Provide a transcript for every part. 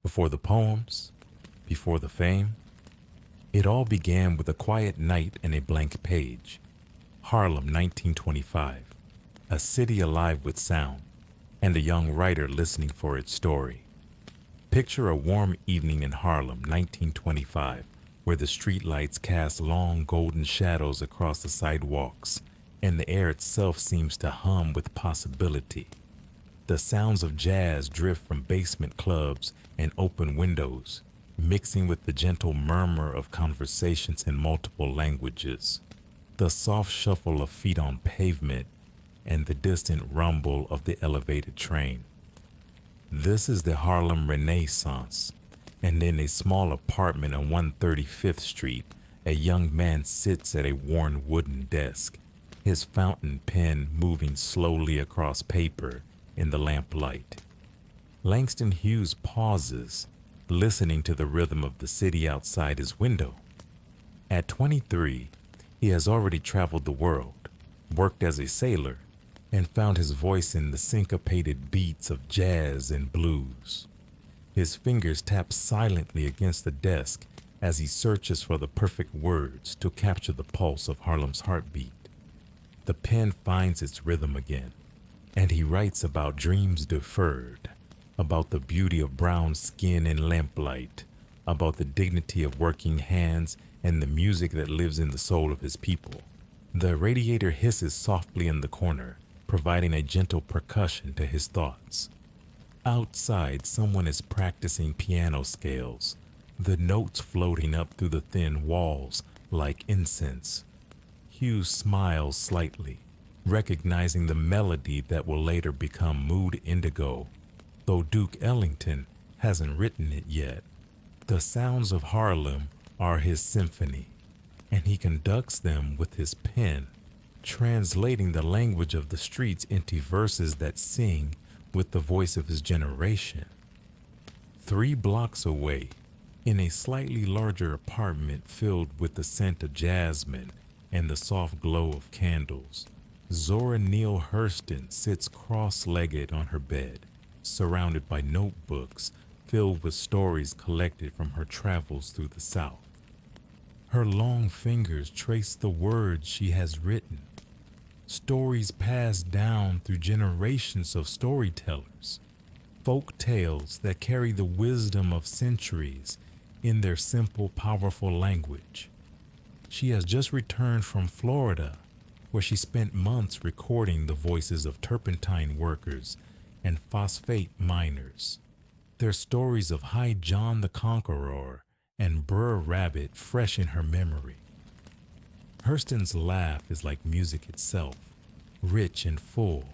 Before the poems, before the fame, it all began with a quiet night and a blank page. Harlem, 1925, a city alive with sound, and a young writer listening for its story. Picture a warm evening in Harlem, 1925, where the streetlights cast long golden shadows across the sidewalks, and the air itself seems to hum with possibility. The sounds of jazz drift from basement clubs and open windows, mixing with the gentle murmur of conversations in multiple languages, the soft shuffle of feet on pavement, and the distant rumble of the elevated train. This is the Harlem Renaissance, and in a small apartment on 135th Street, a young man sits at a worn wooden desk, his fountain pen moving slowly across paper in the lamplight. Langston Hughes pauses, listening to the rhythm of the city outside his window. At 23, he has already traveled the world, worked as a sailor, and found his voice in the syncopated beats of jazz and blues. His fingers tap silently against the desk as he searches for the perfect words to capture the pulse of Harlem's heartbeat. The pen finds its rhythm again, and he writes about dreams deferred, about the beauty of brown skin in lamplight, about the dignity of working hands and the music that lives in the soul of his people. The radiator hisses softly in the corner, providing a gentle percussion to his thoughts. Outside, someone is practicing piano scales, the notes floating up through the thin walls like incense. Hughes smiles slightly, recognizing the melody that will later become Mood Indigo, though Duke Ellington hasn't written it yet. The sounds of Harlem are his symphony, and he conducts them with his pen, translating the language of the streets into verses that sing with the voice of his generation. 3 blocks away, in a slightly larger apartment filled with the scent of jasmine and the soft glow of candles, Zora Neale Hurston sits cross-legged on her bed, surrounded by notebooks filled with stories collected from her travels through the South. Her long fingers trace the words she has written, stories passed down through generations of storytellers, folk tales that carry the wisdom of centuries in their simple, powerful language. She has just returned from Florida, where she spent months recording the voices of turpentine workers and phosphate miners. Their stories of High John the Conqueror and Br'er Rabbit fresh in her memory. Hurston's laugh is like music itself, rich and full,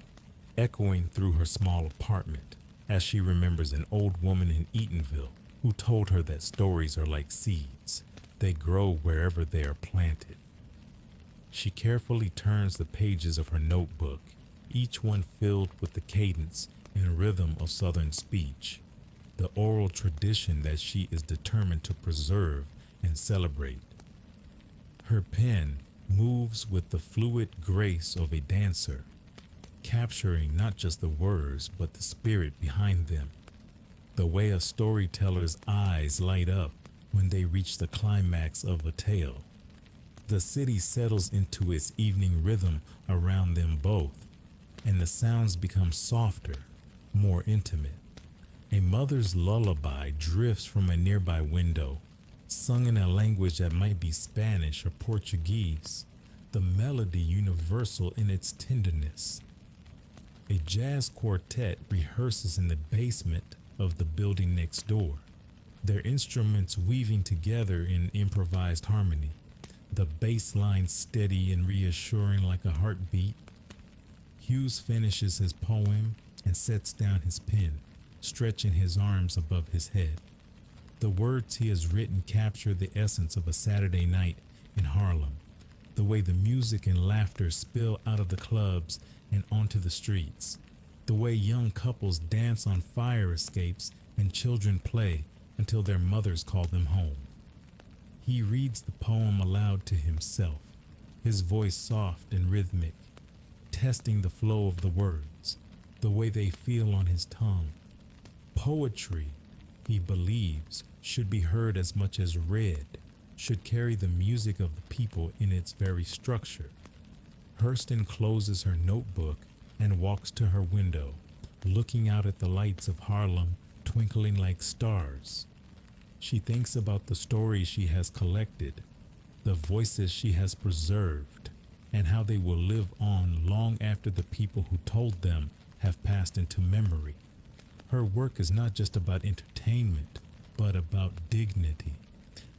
echoing through her small apartment as she remembers an old woman in Eatonville who told her that stories are like seeds. They grow wherever they are planted. She carefully turns the pages of her notebook, each one filled with the cadence and rhythm of Southern speech, the oral tradition that she is determined to preserve and celebrate. Her pen moves with the fluid grace of a dancer, capturing not just the words but the spirit behind them, the way a storyteller's eyes light up when they reach the climax of a tale. The city settles into its evening rhythm around them both, and the sounds become softer, more intimate. A mother's lullaby drifts from a nearby window, sung in a language that might be Spanish or Portuguese, the melody universal in its tenderness. A jazz quartet rehearses in the basement of the building next door, their instruments weaving together in improvised harmony, the bass line steady and reassuring like a heartbeat. Hughes finishes his poem and sets down his pen, stretching his arms above his head. The words he has written capture the essence of a Saturday night in Harlem, the way the music and laughter spill out of the clubs and onto the streets, the way young couples dance on fire escapes and children play until their mothers call them home. He reads the poem aloud to himself, his voice soft and rhythmic, testing the flow of the words, the way they feel on his tongue. Poetry, he believes should be heard as much as read, should carry the music of the people in its very structure. Hurston closes her notebook and walks to her window, looking out at the lights of Harlem twinkling like stars. She thinks about the stories she has collected, the voices she has preserved, and how they will live on long after the people who told them have passed into memory. Her work is not just about entertainment, but about dignity,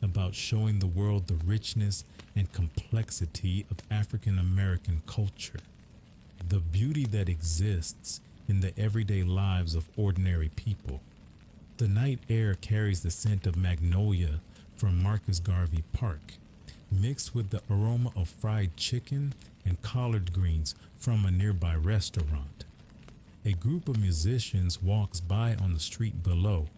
about showing the world the richness and complexity of African American culture, the beauty that exists in the everyday lives of ordinary people. The night air carries the scent of magnolia from Marcus Garvey Park, mixed with the aroma of fried chicken and collard greens from a nearby restaurant. A group of musicians walks by on the street below,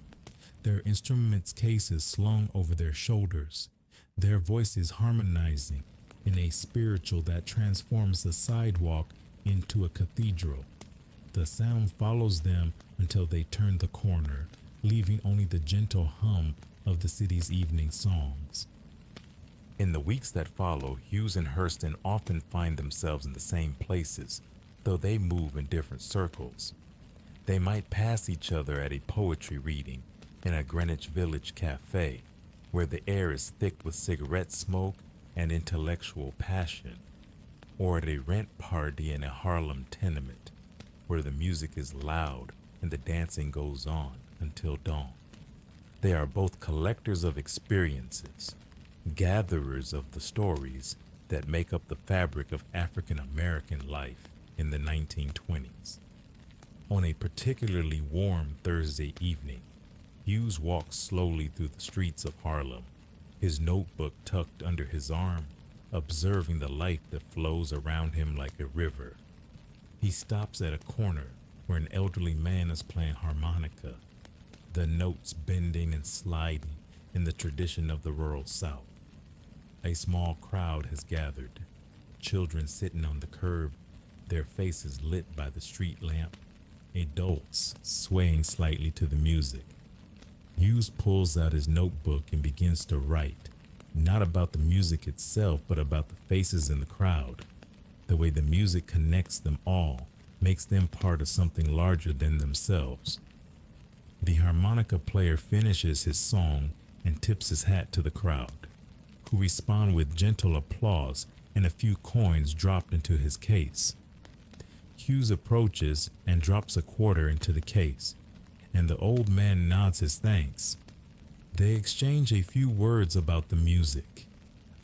their instruments cases slung over their shoulders, their voices harmonizing in a spiritual that transforms the sidewalk into a cathedral. The sound follows them until they turn the corner, leaving only the gentle hum of the city's evening songs. In the weeks that follow, Hughes and Hurston often find themselves in the same places, though they move in different circles. They might pass each other at a poetry reading in a Greenwich Village cafe, where the air is thick with cigarette smoke and intellectual passion, or at a rent party in a Harlem tenement, where the music is loud and the dancing goes on until dawn. They are both collectors of experiences, gatherers of the stories that make up the fabric of African American life in the 1920s. On a particularly warm Thursday evening, Hughes walks slowly through the streets of Harlem, his notebook tucked under his arm, observing the life that flows around him like a river. He stops at a corner where an elderly man is playing harmonica, the notes bending and sliding in the tradition of the rural South. A small crowd has gathered, children sitting on the curb, their faces lit by the street lamp, adults swaying slightly to the music. Hughes pulls out his notebook and begins to write, not about the music itself, but about the faces in the crowd. The way the music connects them all, makes them part of something larger than themselves. The harmonica player finishes his song and tips his hat to the crowd, who respond with gentle applause and a few coins dropped into his case. Hughes approaches and drops a quarter into the case, and the old man nods his thanks. They exchange a few words about the music,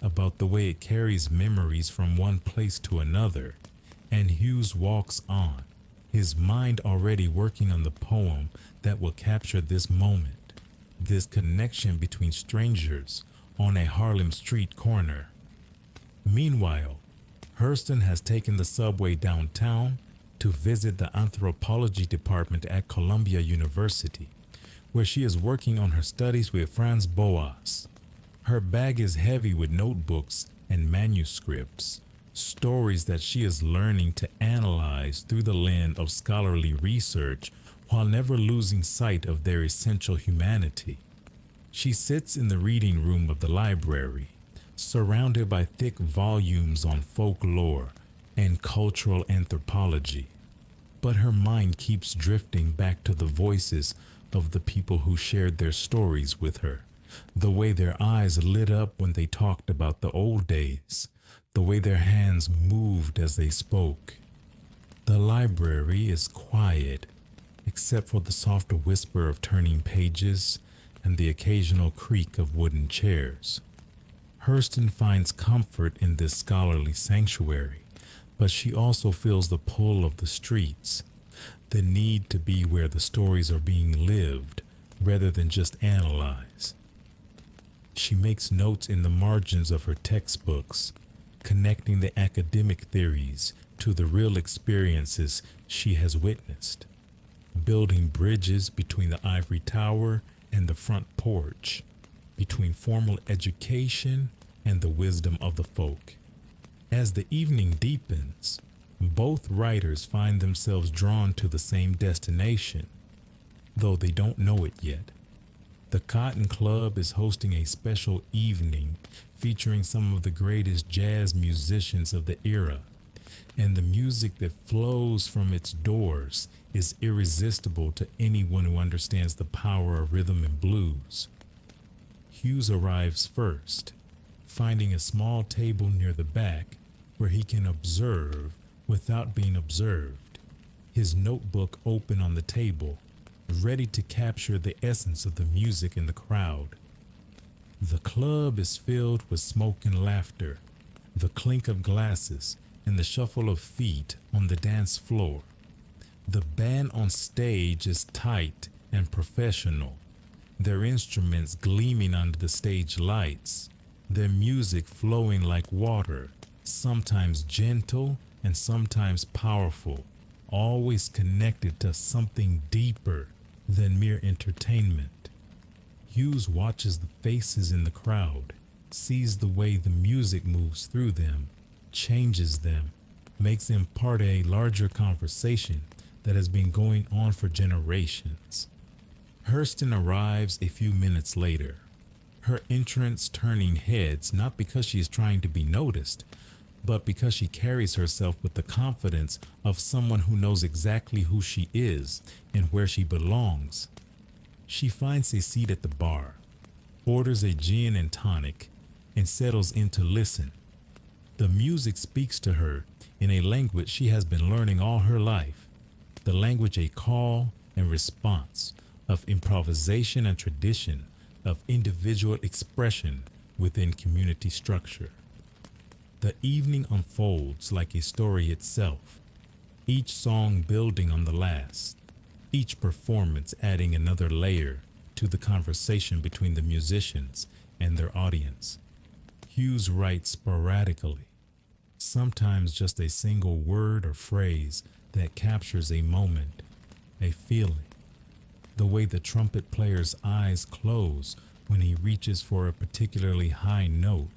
about the way it carries memories from one place to another, and Hughes walks on, his mind already working on the poem that will capture this moment, this connection between strangers on a Harlem street corner. Meanwhile, Hurston has taken the subway downtown to visit the anthropology department at Columbia University, where she is working on her studies with Franz Boas. Her bag is heavy with notebooks and manuscripts, stories that she is learning to analyze through the lens of scholarly research while never losing sight of their essential humanity. She sits in the reading room of the library, surrounded by thick volumes on folklore and cultural anthropology, but her mind keeps drifting back to the voices of the people who shared their stories with her, the way their eyes lit up when they talked about the old days, the way their hands moved as they spoke. The library is quiet, except for the soft whisper of turning pages and the occasional creak of wooden chairs. Hurston finds comfort in this scholarly sanctuary, but she also feels the pull of the streets, the need to be where the stories are being lived rather than just analyzed. She makes notes in the margins of her textbooks, connecting the academic theories to the real experiences she has witnessed, building bridges between the ivory tower and the front porch, between formal education and the wisdom of the folk. As the evening deepens, both writers find themselves drawn to the same destination, though they don't know it yet. The Cotton Club is hosting a special evening featuring some of the greatest jazz musicians of the era, and the music that flows from its doors is irresistible to anyone who understands the power of rhythm and blues. Hughes arrives first, finding a small table near the back where he can observe without being observed, his notebook open on the table, ready to capture the essence of the music in the crowd. The club is filled with smoke and laughter, the clink of glasses, and the shuffle of feet on the dance floor. The band on stage is tight and professional, their instruments gleaming under the stage lights, their music flowing like water, sometimes gentle and sometimes powerful, always connected to something deeper than mere entertainment. Hughes watches the faces in the crowd, sees the way the music moves through them, changes them, makes them part of a larger conversation that has been going on for generations. Hurston arrives a few minutes later, her entrance turning heads not because she is trying to be noticed, but because she carries herself with the confidence of someone who knows exactly who she is and where she belongs. She finds a seat at the bar, orders a gin and tonic, and settles in to listen. The music speaks to her in a language she has been learning all her life, the language of call and response, of improvisation and tradition, of individual expression within community structure. The evening unfolds like a story itself, each song building on the last, each performance adding another layer to the conversation between the musicians and their audience. Hughes writes sporadically, sometimes just a single word or phrase that captures a moment, a feeling. The way the trumpet player's eyes close when he reaches for a particularly high note,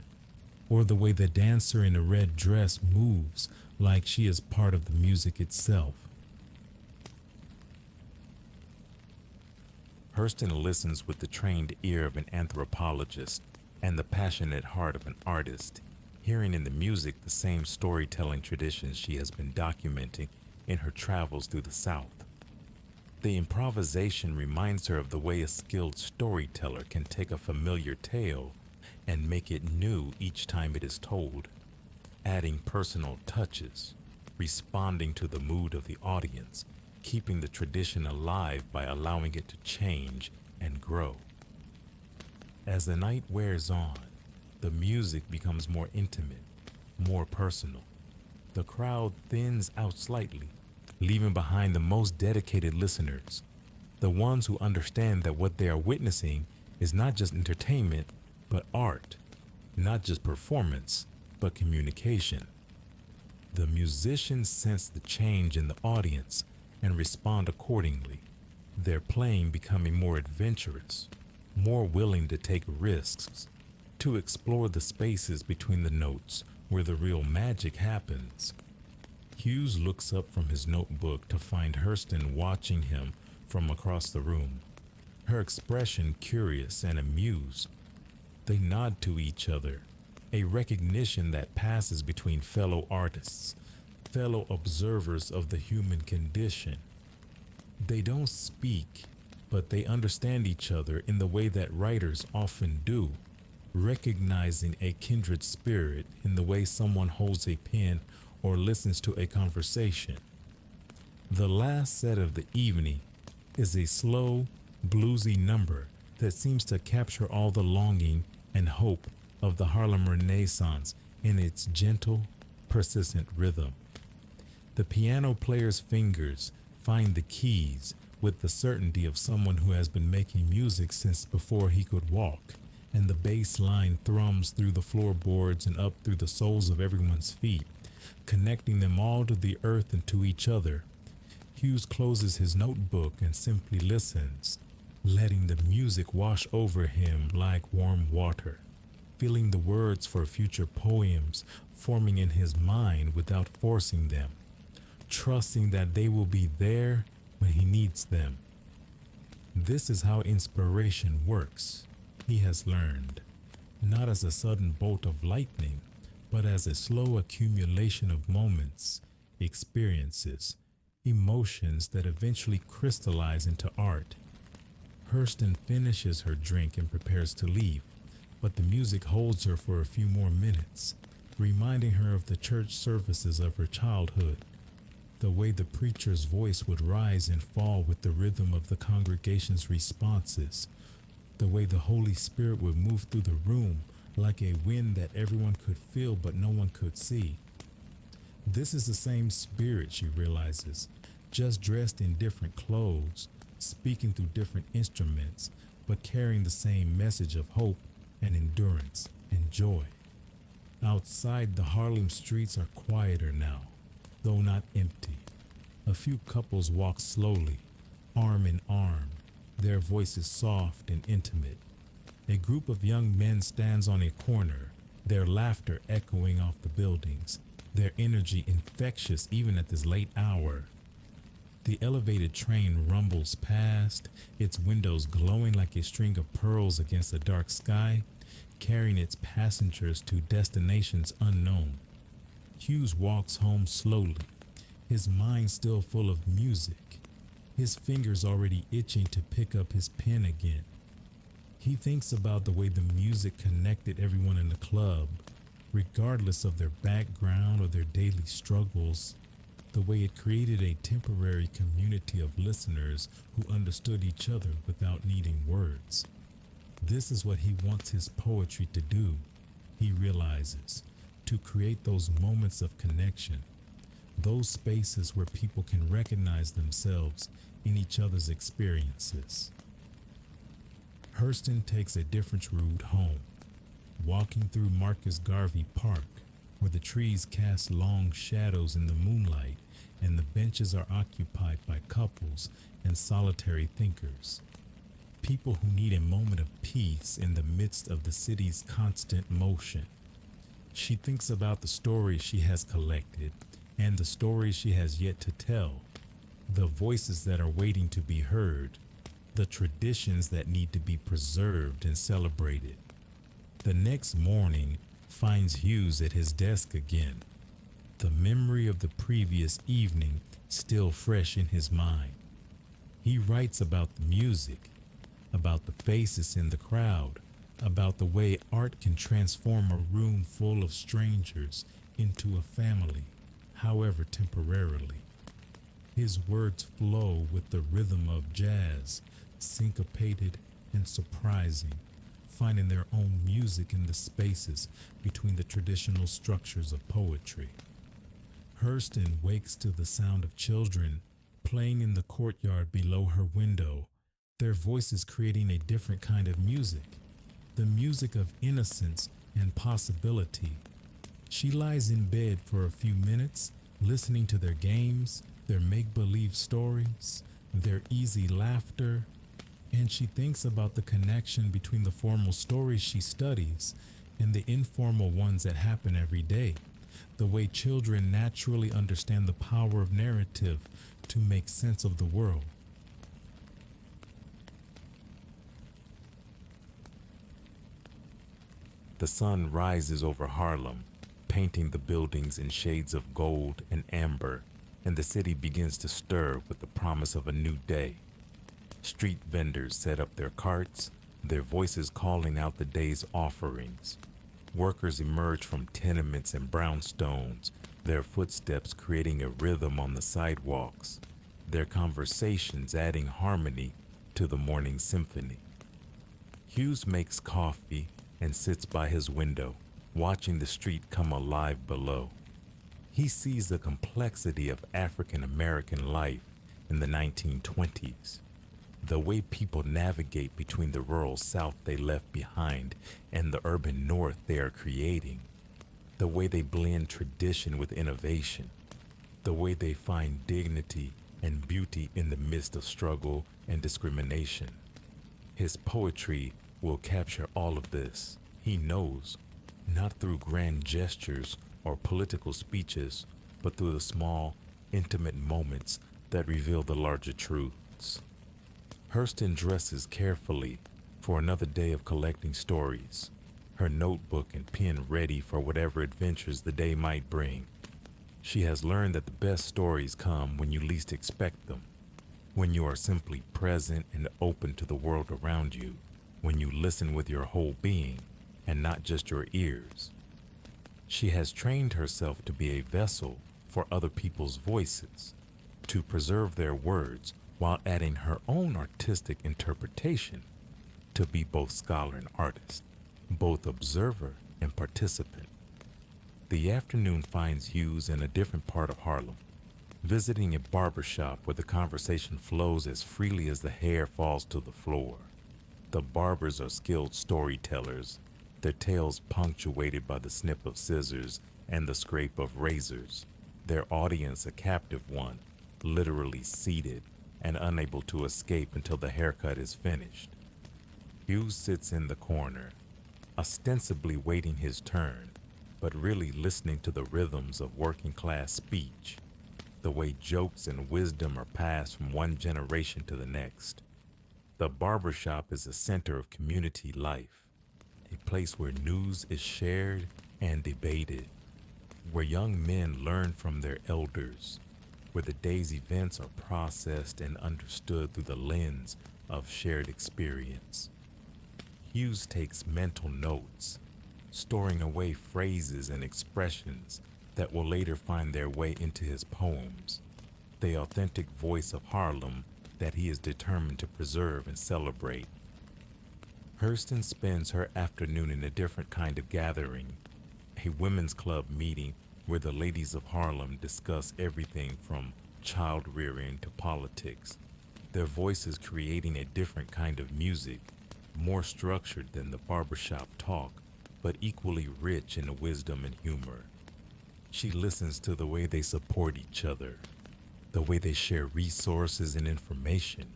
or the way the dancer in a red dress moves like she is part of the music itself. Hurston listens with the trained ear of an anthropologist and the passionate heart of an artist, hearing in the music the same storytelling traditions she has been documenting in her travels through the South. The improvisation reminds her of the way a skilled storyteller can take a familiar tale and make it new each time it is told, adding personal touches, responding to the mood of the audience, keeping the tradition alive by allowing it to change and grow. As the night wears on, the music becomes more intimate, more personal. The crowd thins out slightly, leaving behind the most dedicated listeners, the ones who understand that what they are witnessing is not just entertainment, but art, not just performance, but communication. The musicians sense the change in the audience and respond accordingly, their playing becoming more adventurous, more willing to take risks, to explore the spaces between the notes where the real magic happens. Hughes looks up from his notebook to find Hurston watching him from across the room, her expression curious and amused. They nod to each other, a recognition that passes between fellow artists, fellow observers of the human condition. They don't speak, but they understand each other in the way that writers often do, recognizing a kindred spirit in the way someone holds a pen or listens to a conversation. The last set of the evening is a slow, bluesy number that seems to capture all the longing and hope of the Harlem Renaissance in its gentle, persistent rhythm. The piano player's fingers find the keys with the certainty of someone who has been making music since before he could walk, and the bass line thrums through the floorboards and up through the soles of everyone's feet, connecting them all to the earth and to each other. Hughes closes his notebook and simply listens, letting the music wash over him like warm water, feeling the words for future poems forming in his mind without forcing them, trusting that they will be there when he needs them. This is how inspiration works, he has learned, not as a sudden bolt of lightning, but as a slow accumulation of moments, experiences, emotions that eventually crystallize into art. Hurston finishes her drink and prepares to leave, but the music holds her for a few more minutes, reminding her of the church services of her childhood, the way the preacher's voice would rise and fall with the rhythm of the congregation's responses, the way the Holy Spirit would move through the room like a wind that everyone could feel but no one could see. This is the same Spirit, she realizes, just dressed in different clothes, speaking through different instruments, but carrying the same message of hope and endurance and joy. Outside, the Harlem streets are quieter now, though not empty. A few couples walk slowly, arm in arm, their voices soft and intimate. A group of young men stands on a corner, their laughter echoing off the buildings, their energy infectious even at this late hour. The elevated train rumbles past, its windows glowing like a string of pearls against a dark sky, carrying its passengers to destinations unknown. Hughes walks home slowly, his mind still full of music, his fingers already itching to pick up his pen again. He thinks about the way the music connected everyone in the club, regardless of their background or their daily struggles, the way it created a temporary community of listeners who understood each other without needing words. This is what he wants his poetry to do, he realizes, to create those moments of connection, those spaces where people can recognize themselves in each other's experiences. Hurston takes a different route home, walking through Marcus Garvey Park, where the trees cast long shadows in the moonlight and the benches are occupied by couples and solitary thinkers. People who need a moment of peace in the midst of the city's constant motion. She thinks about the stories she has collected and the stories she has yet to tell, the voices that are waiting to be heard, the traditions that need to be preserved and celebrated. The next morning finds Hughes at his desk again, the memory of the previous evening still fresh in his mind. He writes about the music, about the faces in the crowd, about the way art can transform a room full of strangers into a family, however temporarily. His words flow with the rhythm of jazz, syncopated and surprising, finding their own music in the spaces between the traditional structures of poetry. Hurston wakes to the sound of children playing in the courtyard below her window, their voices creating a different kind of music, the music of innocence and possibility. She lies in bed for a few minutes, listening to their games, their make-believe stories, their easy laughter, and she thinks about the connection between the formal stories she studies and the informal ones that happen every day, the way children naturally understand the power of narrative to make sense of the world. The sun rises over Harlem, painting the buildings in shades of gold and amber, and the city begins to stir with the promise of a new day. Street vendors set up their carts, their voices calling out the day's offerings. Workers emerge from tenements and brownstones, their footsteps creating a rhythm on the sidewalks, their conversations adding harmony to the morning symphony. Hughes makes coffee and sits by his window, watching the street come alive below. He sees the complexity of African American life in the 1920s, the way people navigate between the rural South they left behind and the urban North they are creating, the way they blend tradition with innovation, the way they find dignity and beauty in the midst of struggle and discrimination. His poetry will capture all of this, he knows, not through grand gestures or political speeches, but through the small, intimate moments that reveal the larger truths. Hurston dresses carefully for another day of collecting stories, her notebook and pen ready for whatever adventures the day might bring. She has learned that the best stories come when you least expect them, when you are simply present and open to the world around you, when you listen with your whole being and not just your ears. She has trained herself to be a vessel for other people's voices, to preserve their words while adding her own artistic interpretation, to be both scholar and artist, both observer and participant. The afternoon finds Hughes in a different part of Harlem, visiting a barber shop where the conversation flows as freely as the hair falls to the floor. The barbers are skilled storytellers, their tales punctuated by the snip of scissors and the scrape of razors, their audience a captive one, literally seated and unable to escape until the haircut is finished. Hughes sits in the corner, ostensibly waiting his turn, but really listening to the rhythms of working class speech, the way jokes and wisdom are passed from one generation to the next. The barbershop is a center of community life, a place where news is shared and debated, where young men learn from their elders, where the day's events are processed and understood through the lens of shared experience. Hughes takes mental notes, storing away phrases and expressions that will later find their way into his poems, the authentic voice of Harlem that he is determined to preserve and celebrate. Hurston spends her afternoon in a different kind of gathering, a women's club meeting where the ladies of Harlem discuss everything from child rearing to politics, their voices creating a different kind of music, more structured than the barbershop talk, but equally rich in wisdom and humor. She listens to the way they support each other, the way they share resources and information,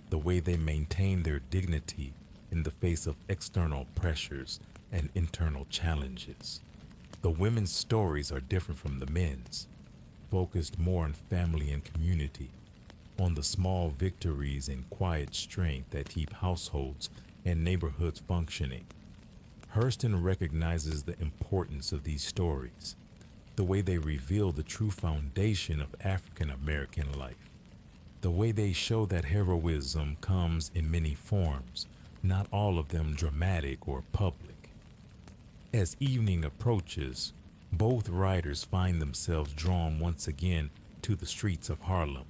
the way they maintain their dignity in the face of external pressures and internal challenges. The women's stories are different from the men's, focused more on family and community, on the small victories and quiet strength that keep households and neighborhoods functioning. Hurston recognizes the importance of these stories, the way they reveal the true foundation of African American life, the way they show that heroism comes in many forms, not all of them dramatic or public. As evening approaches, both writers find themselves drawn once again to the streets of Harlem,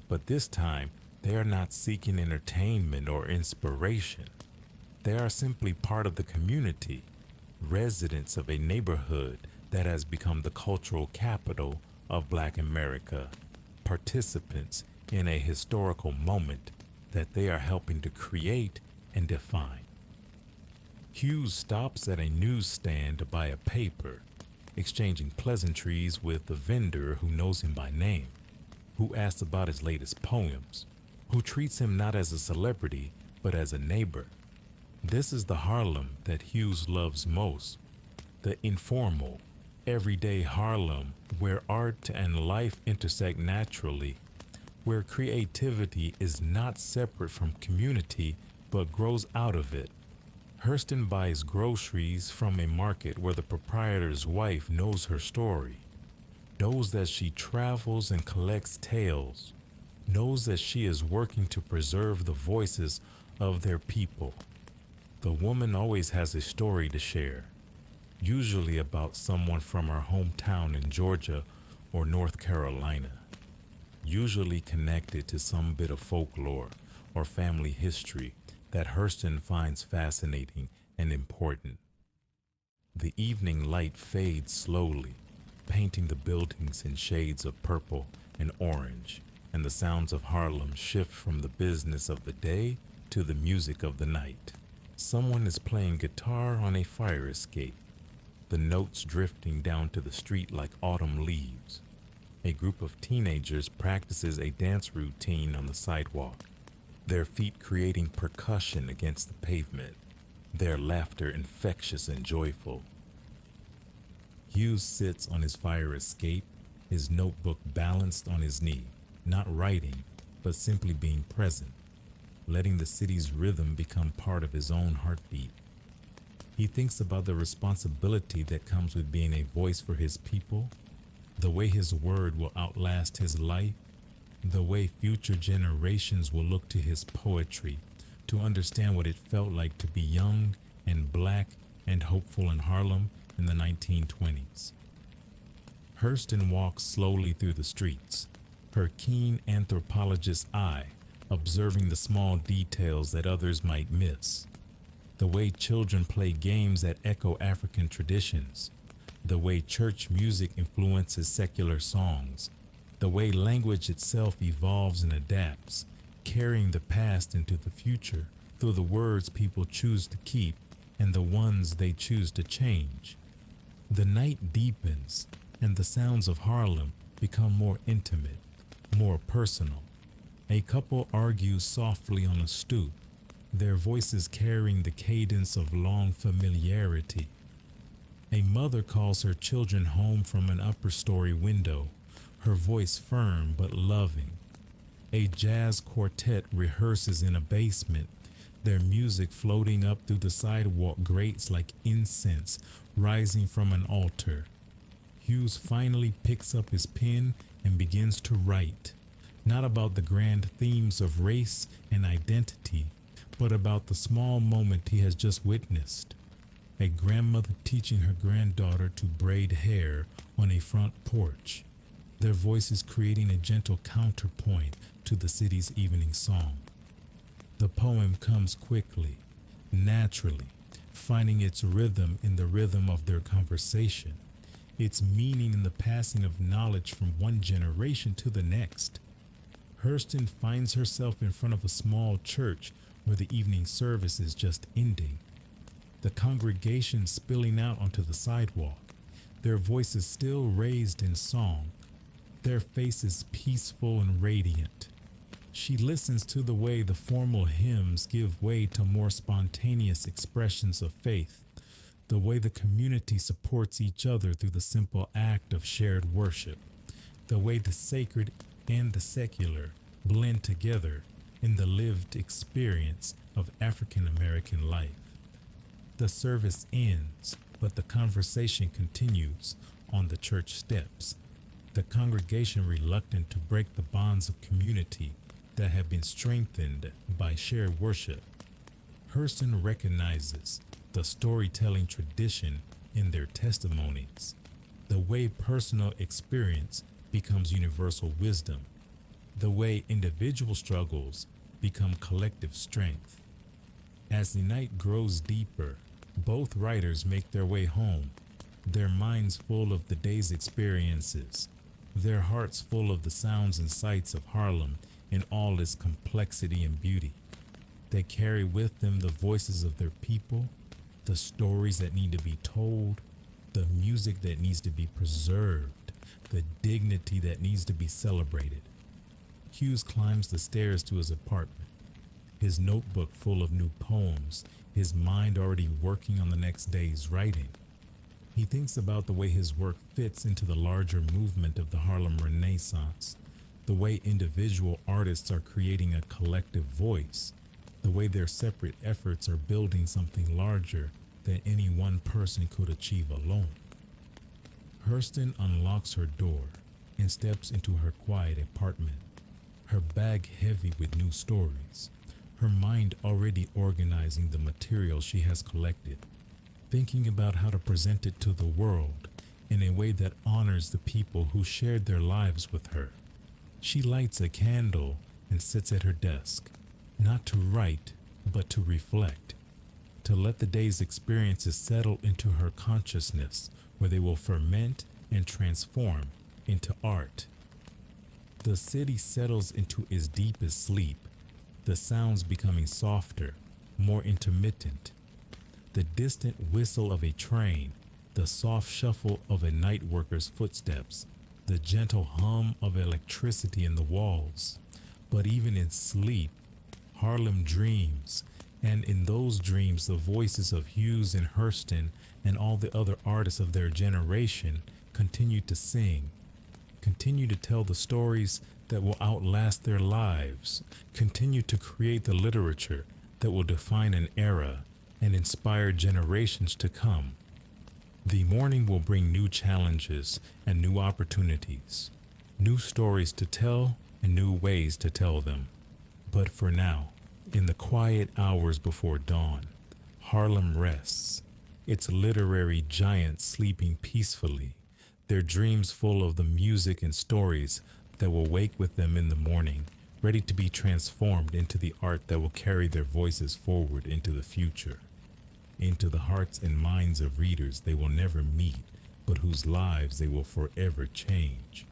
but this time they are not seeking entertainment or inspiration. They are simply part of the community, residents of a neighborhood that has become the cultural capital of Black America, participants in a historical moment that they are helping to create and define. Hughes stops at a newsstand to buy a paper, exchanging pleasantries with the vendor who knows him by name, who asks about his latest poems, who treats him not as a celebrity, but as a neighbor. This is the Harlem that Hughes loves most, the informal, everyday Harlem where art and life intersect naturally, where creativity is not separate from community but grows out of it. Hurston buys groceries from a market where the proprietor's wife knows her story, knows that she travels and collects tales, knows that she is working to preserve the voices of their people. The woman always has a story to share, usually about someone from her hometown in Georgia or North Carolina, usually connected to some bit of folklore or family history that Hurston finds fascinating and important. The evening light fades slowly, painting the buildings in shades of purple and orange, and the sounds of Harlem shift from the business of the day to the music of the night. Someone is playing guitar on a fire escape, the notes drifting down to the street like autumn leaves. A group of teenagers practices a dance routine on the sidewalk, their feet creating percussion against the pavement, their laughter infectious and joyful. Hughes sits on his fire escape, his notebook balanced on his knee, not writing, but simply being present. letting the city's rhythm become part of his own heartbeat. He thinks about the responsibility that comes with being a voice for his people, the way his word will outlast his life, the way future generations will look to his poetry to understand what it felt like to be young and black and hopeful in Harlem in the 1920s. Hurston walks slowly through the streets, her keen anthropologist's eye observing the small details that others might miss. The way children play games that echo African traditions, the way church music influences secular songs, the way language itself evolves and adapts, carrying the past into the future through the words people choose to keep and the ones they choose to change. The night deepens and the sounds of Harlem become more intimate, more personal. A couple argues softly on a stoop, their voices carrying the cadence of long familiarity. A mother calls her children home from an upper story window, her voice firm but loving. A jazz quartet rehearses in a basement, their music floating up through the sidewalk grates like incense rising from an altar. Hughes finally picks up his pen and begins to write, not about the grand themes of race and identity, but about the small moment he has just witnessed. A grandmother teaching her granddaughter to braid hair on a front porch, their voices creating a gentle counterpoint to the city's evening song. The poem comes quickly, naturally, finding its rhythm in the rhythm of their conversation, its meaning in the passing of knowledge from one generation to the next. Hurston finds herself in front of a small church where the evening service is just ending. The congregation spilling out onto the sidewalk, their voices still raised in song, their faces peaceful and radiant. She listens to the way the formal hymns give way to more spontaneous expressions of faith, the way the community supports each other through the simple act of shared worship, the way the sacred and the secular blend together in the lived experience of African American life. The service ends, but the conversation continues on the church steps, the congregation reluctant to break the bonds of community that have been strengthened by shared worship. Hurston recognizes the storytelling tradition in their testimonies, the way personal experience becomes universal wisdom, the way individual struggles become collective strength. As the night grows deeper, both writers make their way home, their minds full of the day's experiences, their hearts full of the sounds and sights of Harlem in all its complexity and beauty. They carry with them the voices of their people, the stories that need to be told, the music that needs to be preserved, the dignity that needs to be celebrated. Hughes climbs the stairs to his apartment, his notebook full of new poems, his mind already working on the next day's writing. He thinks about the way his work fits into the larger movement of the Harlem Renaissance, the way individual artists are creating a collective voice, the way their separate efforts are building something larger than any one person could achieve alone. Hurston unlocks her door and steps into her quiet apartment, her bag heavy with new stories, her mind already organizing the material she has collected, thinking about how to present it to the world in a way that honors the people who shared their lives with her. She lights a candle and sits at her desk, not to write, but to reflect, to let the day's experiences settle into her consciousness, where they will ferment and transform into art. The city settles into its deepest sleep, the sounds becoming softer, more intermittent. The distant whistle of a train, the soft shuffle of a night worker's footsteps, the gentle hum of electricity in the walls. But even in sleep, Harlem dreams, and in those dreams the voices of Hughes and Hurston and all the other artists of their generation continue to sing, continue to tell the stories that will outlast their lives, continue to create the literature that will define an era and inspire generations to come. The morning will bring new challenges and new opportunities, new stories to tell and new ways to tell them. But for now, in the quiet hours before dawn, Harlem rests, its literary giants sleeping peacefully, their dreams full of the music and stories that will wake with them in the morning, ready to be transformed into the art that will carry their voices forward into the future, into the hearts and minds of readers they will never meet, but whose lives they will forever change.